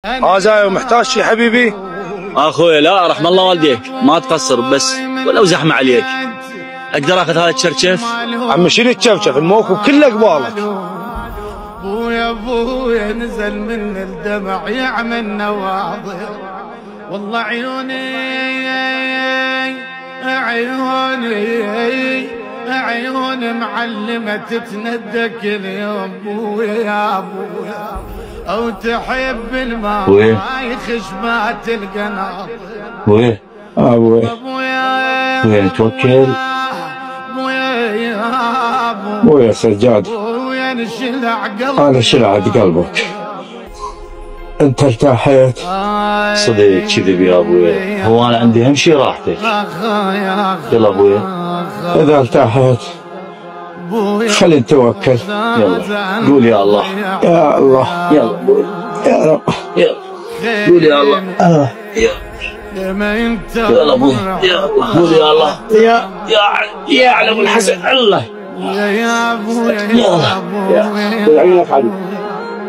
هذا محتاج شي حبيبي؟ اخوي لا رحم الله والديك ما تقصر، بس ولو زحمه عليك اقدر اخذ هذا الشرشف؟ عم شيل الشفشف الموكب كله قبالك. ابويا نزل من الدمع يعمل نواظر، والله عيوني معلمة تتندك اليوم. بويا يا ابويا او تحب الماء ما يخش ما تلقى نار. بويا ابويا توكل بويا سجاد، انا شلعت قلبك. انت ارتاحت؟ صدق كذب يا ابويا، هو انا عندي اهم شيء راحتك. يلا ابويا اذا ارتاحت خلي نتوكل. يلا قول يا الله. يا الله يلا ابويا يا رب. يلا قول يا الله. يلا ابويا يلا قول يا الله. يا يعلم الحسن الله. يا ابويا يلا عينك علي.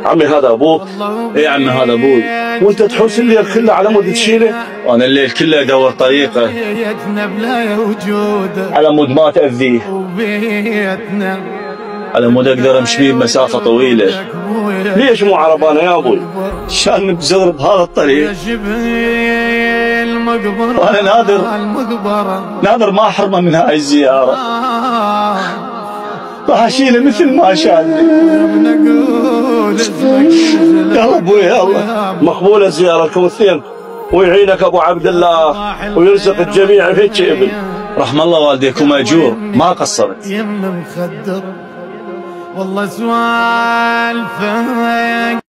عمي هذا ابوك. اي عمي هذا ابوي. وانت تحوس الليل كله على مود تشيله؟ وانا الليل كله ادور طريقه على مود ما تاذيه، على مود اقدر امشي بيه مسافه طويله. ليش مو عربانه يا ابوي؟ عشان بزر بهذا الطريق. وانا نادر ما احرمه من هاي الزياره. راح اشيله مثل ما شالني. يلا ابوي يلا، مقبوله زيارتكم الاثنين، ويعينك ابو عبد الله ويرزق الجميع فيك ابن. رحم الله والديكم اجور ما قصرت. يم مخدر والله سوالفك